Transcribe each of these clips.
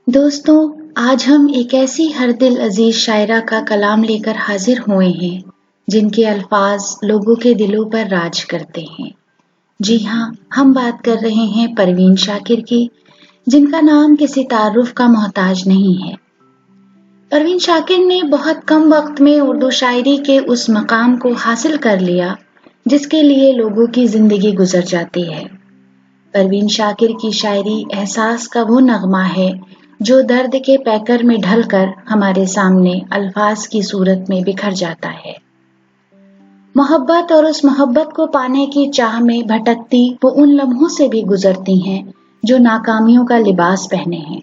दोस्तों, आज हम एक ऐसी हर दिल अजीज शायरा का कलाम लेकर हाजिर हुए हैं जिनके अल्फाज लोगों के दिलों पर राज करते हैं। जी हाँ, हम बात कर रहे हैं परवीन शाकिर की, जिनका नाम किसी तारुफ का मोहताज नहीं है। परवीन शाकिर ने बहुत कम वक्त में उर्दू शायरी के उस मकाम को हासिल कर लिया जिसके लिए लोगों की जिंदगी गुजर जाती है। परवीन शाकिर की शायरी एहसास का वो नगमा है जो दर्द के पैकर में ढलकर हमारे सामने अल्फाज की सूरत में बिखर जाता है। मोहब्बत और उस मोहब्बत को पाने की चाह में भटकती वो उन लम्हों से भी गुजरती हैं जो नाकामियों का लिबास पहने हैं,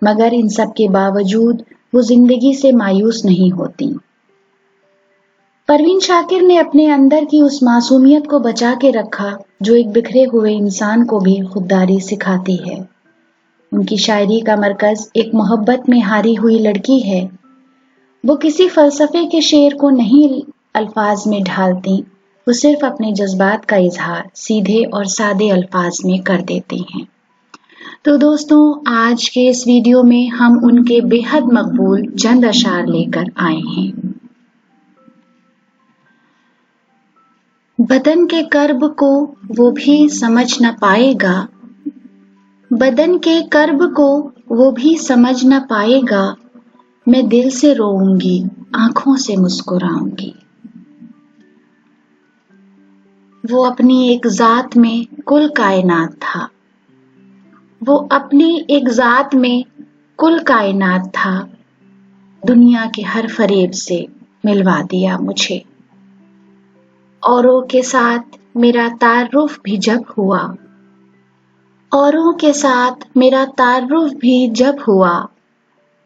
मगर इन सब के बावजूद वो जिंदगी से मायूस नहीं होती। परवीन शाकिर ने अपने अंदर की उस मासूमियत को बचा के रखा जो एक बिखरे हुए इंसान को भी खुददारी सिखाती है। उनकी शायरी का मरकज एक मोहब्बत में हारी हुई लड़की है। वो किसी फलसफे के शेर को नहीं अल्फाज में ढालती, वो सिर्फ अपने जज्बात का इजहार सीधे और सादे अल्फाज में कर देती हैं। तो दोस्तों, आज के इस वीडियो में हम उनके बेहद मकबूल चंद अशार लेकर आए हैं। बदन के कर्ब को वो भी समझ न पाएगा, बदन के कर्ब को वो भी समझ न पाएगा, मैं दिल से रोऊंगी, आंखों से मुस्कुराऊंगी। वो अपनी एक जात में कुल कायनात था, वो अपनी एक जात में कुल कायनात था, दुनिया के हर फरेब से मिलवा दिया मुझे। औरों के साथ मेरा तारुफ भी जब हुआ, औरों के साथ मेरा तारुफ भी जब हुआ,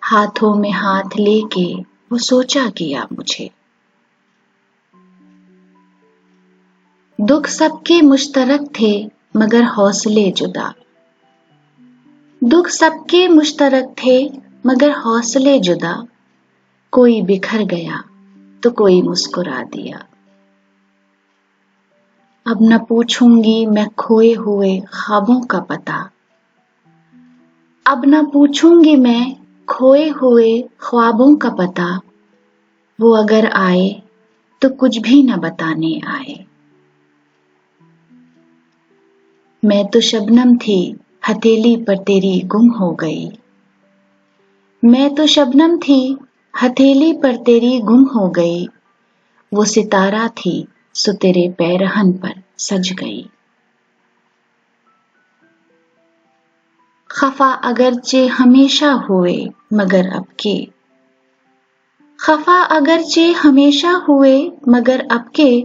हाथों में हाथ लेके वो सोचा किया मुझे। दुख सबके मुश्तरक थे मगर हौसले जुदा, दुख सबके मुश्तरक थे मगर हौसले जुदा, कोई बिखर गया तो कोई मुस्कुरा दिया। अब न पूछूंगी मैं खोए हुए ख्वाबों का पता, अब न पूछूंगी मैं खोए हुए ख्वाबों का पता, वो अगर आए तो कुछ भी न बताने आए। मैं तो शबनम थी हथेली पर तेरी गुम हो गई, मैं तो शबनम थी हथेली पर तेरी गुम हो गई, वो सितारा थी सो तेरे पैरहन पर सज गई। खफा अगरचे हमेशा हुए मगर अब के, खफा अगरचे हमेशा हुए मगर अब के,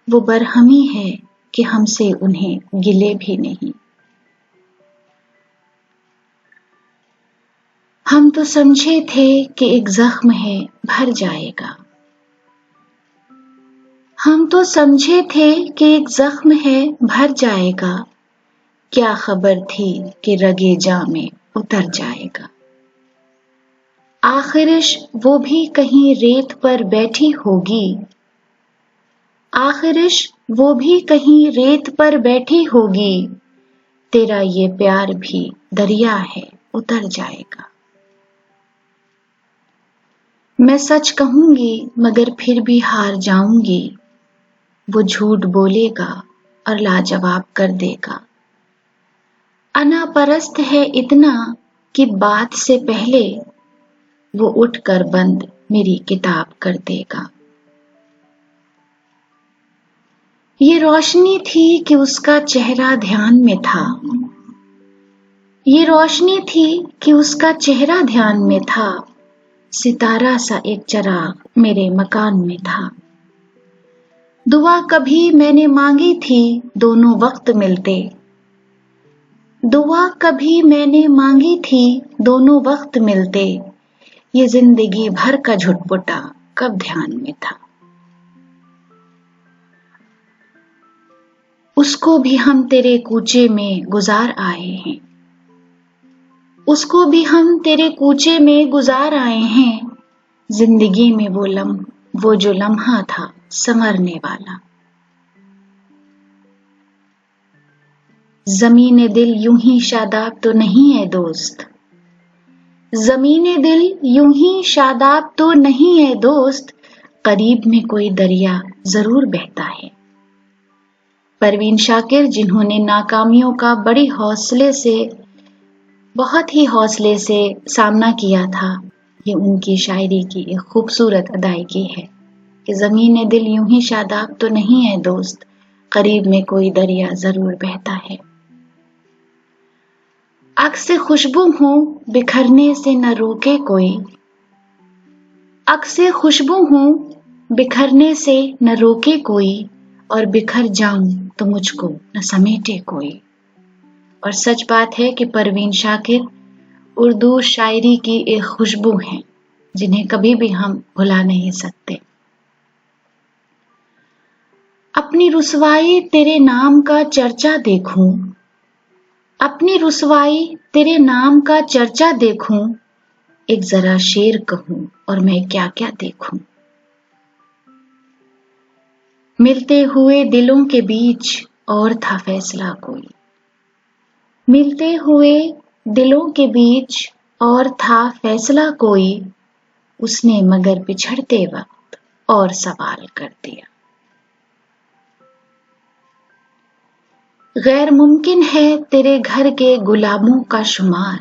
वो बरहमी है कि हमसे उन्हें गिले भी नहीं। हम तो समझे थे कि एक जख्म है भर जाएगा, हम तो समझे थे कि एक जख्म है भर जाएगा, क्या खबर थी कि रगे जा में उतर जाएगा। आखिरिश वो भी कहीं रेत पर बैठी होगी, आखिरिश वो भी कहीं रेत पर बैठी होगी, तेरा ये प्यार भी दरिया है उतर जाएगा। मैं सच कहूंगी मगर फिर भी हार जाऊंगी, वो झूठ बोलेगा और लाजवाब कर देगा। अना परस्त है इतना कि बात से पहले वो उठकर बंद मेरी किताब कर देगा। ये रोशनी थी कि उसका चेहरा ध्यान में था, ये रोशनी थी कि उसका चेहरा ध्यान में था, सितारा सा एक चिराग मेरे मकान में था। दुआ कभी मैंने मांगी थी दोनों वक्त मिलते, दुआ कभी मैंने मांगी थी दोनों वक्त मिलते, ये जिंदगी भर का झुटपुटा कब ध्यान में था। उसको भी हम तेरे कूचे में गुजार आए हैं, उसको भी हम तेरे कूचे में गुजार आए हैं, जिंदगी में वो जो लम्हा था संवरने वाला। ज़मीन दिल यूं ही शादाब तो नहीं है दोस्त, زمین دل یوں ہی شاداب تو نہیں ہے دوست، قریب میں کوئی دریا ضرور بہتا ہے۔ پروین شاکر، جنہوں نے ناکامیوں کا بہت ہی حوصلے سے سامنا کیا تھا، یہ ان کی شاعری کی ایک خوبصورت ادائیگی ہے کہ زمین دل یوں ہی شاداب تو نہیں ہے دوست، قریب میں کوئی دریا ضرور بہتا ہے۔ عکس خوشبو ہوں بکھرنے سے نہ روکے کوئی، عکس خوشبو ہوں بکھرنے سے نہ روکے کوئی، اور بکھر جاؤں تو مجھ کو نہ سمیٹے کوئی۔ اور سچ بات ہے کہ پروین شاکر اردو شاعری کی ایک خوشبو ہیں جنہیں کبھی بھی ہم بھلا نہیں سکتے۔ اپنی رسوائی تیرے نام کا چرچا دیکھوں، اپنی رسوائی تیرے نام کا چرچا دیکھوں، ایک ذرا شعر کہوں اور میں کیا کیا دیکھوں۔ ملتے ہوئے دلوں کے بیچ اور تھا فیصلہ کوئی، ملتے ہوئے دلوں کے بیچ اور تھا فیصلہ کوئی، اس نے مگر بچھڑتے وقت اور سوال کر دیا۔ غیر ممکن ہے تیرے گھر کے گلابوں کا شمار،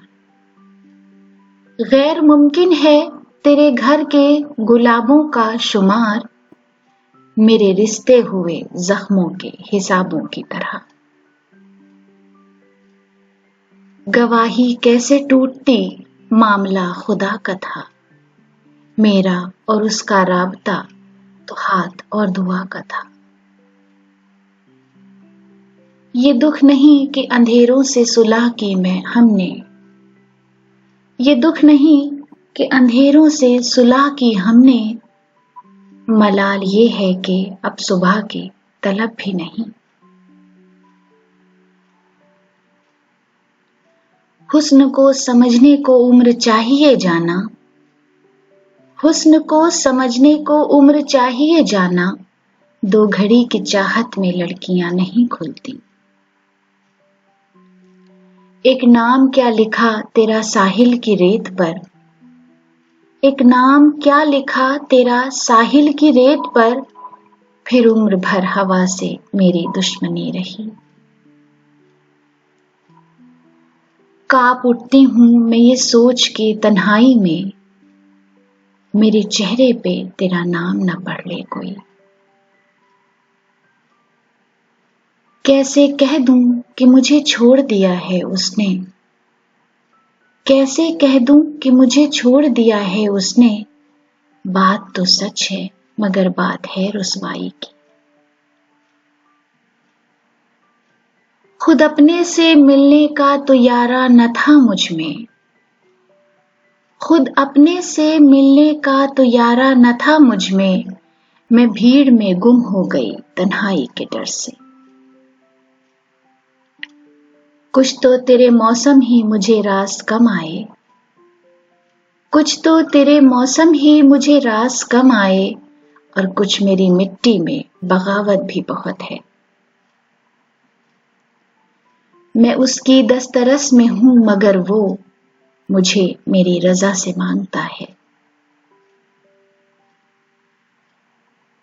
غیر ممکن ہے تیرے گھر کے گلابوں کا شمار، میرے رشتے ہوئے زخموں کے حسابوں کی طرح۔ گواہی کیسے ٹوٹتی معاملہ خدا کا تھا، میرا اور اس کا رابطہ تو ہاتھ اور دعا کا تھا۔ یہ دکھ نہیں کہ اندھیروں سے صلح کی ہم نے، یہ دکھ نہیں کہ اندھیروں سے صلح کی ہم نے، ملال یہ ہے کہ اب صبح کی طلب بھی نہیں۔ حسن کو سمجھنے کو عمر چاہیے جانا، حسن کو سمجھنے کو عمر چاہیے جانا، دو گھڑی کی چاہت میں لڑکیاں نہیں کھلتی۔ ایک نام کیا لکھا تیرا ساحل کی ریت پر، ایک نام کیا لکھا تیرا ساحل کی ریت پر، پھر عمر بھر ہوا سے میری دشمنی رہی۔ کانپ اٹھتی ہوں میں یہ سوچ کے تنہائی میں، میرے چہرے پہ تیرا نام نہ پڑھ لے کوئی۔ کیسے کہہ دوں کہ مجھے چھوڑ دیا ہے اس نے، کیسے کہہ دوں کہ مجھے چھوڑ دیا ہے اس نے، بات تو سچ ہے مگر بات ہے رسوائی کی۔ خود اپنے سے ملنے کا تو یارا نہ تھا مجھ میں، خود اپنے سے ملنے کا تو یارا نہ تھا مجھ میں بھیڑ میں گم ہو گئی تنہائی کے ڈر سے۔ کچھ تو تیرے موسم ہی مجھے راز کم آئے، کچھ تو تیرے موسم ہی مجھے راز کم آئے، اور کچھ میری مٹی میں بغاوت بھی بہت ہے۔ میں اس کی دسترس میں ہوں مگر وہ مجھے میری رضا سے مانگتا ہے۔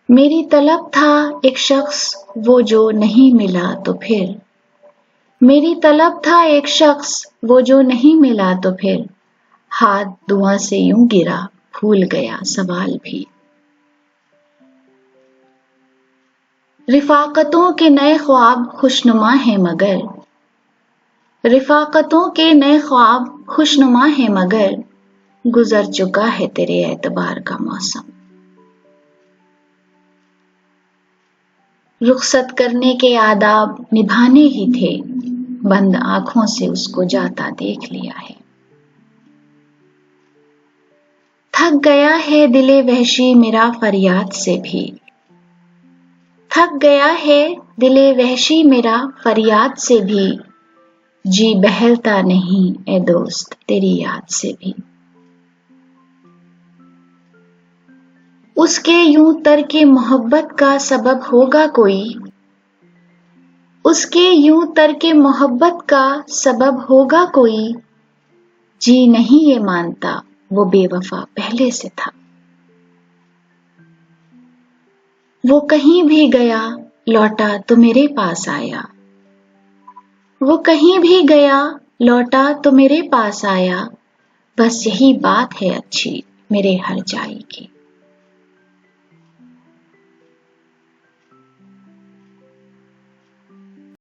میری طلب تھا ایک شخص وہ جو نہیں ملا تو پھر، میری طلب تھا ایک شخص وہ جو نہیں ملا تو پھر، ہاتھ دعا سے یوں گرا بھول گیا سوال بھی۔ رفاقتوں کے نئے خواب خوشنما ہیں مگر، رفاقتوں کے نئے خواب خوشنما ہیں مگر، گزر چکا ہے تیرے اعتبار کا موسم۔ رخصت کرنے کے آداب نبھانے ہی تھے، بند آنکھوں سے اس کو جاتا دیکھ لیا ہے۔ تھک گیا ہے دل وحشی میرا فریاد سے بھی، تھک گیا ہے دل وحشی میرا فریاد سے بھی، جی بہلتا نہیں اے دوست تیری یاد سے بھی۔ اس کے یوں ترک محبت کا سبب ہوگا کوئی، اس کے یوں ترک محبت کا سبب ہوگا کوئی، जी नहीं ये मानता वो बेवफा पहले से था। वो कहीं भी गया लौटा तो मेरे पास आया। वो कहीं भी गया लौटा तो मेरे पास आया। बस यही बात है अच्छी मेरे हर जाई की।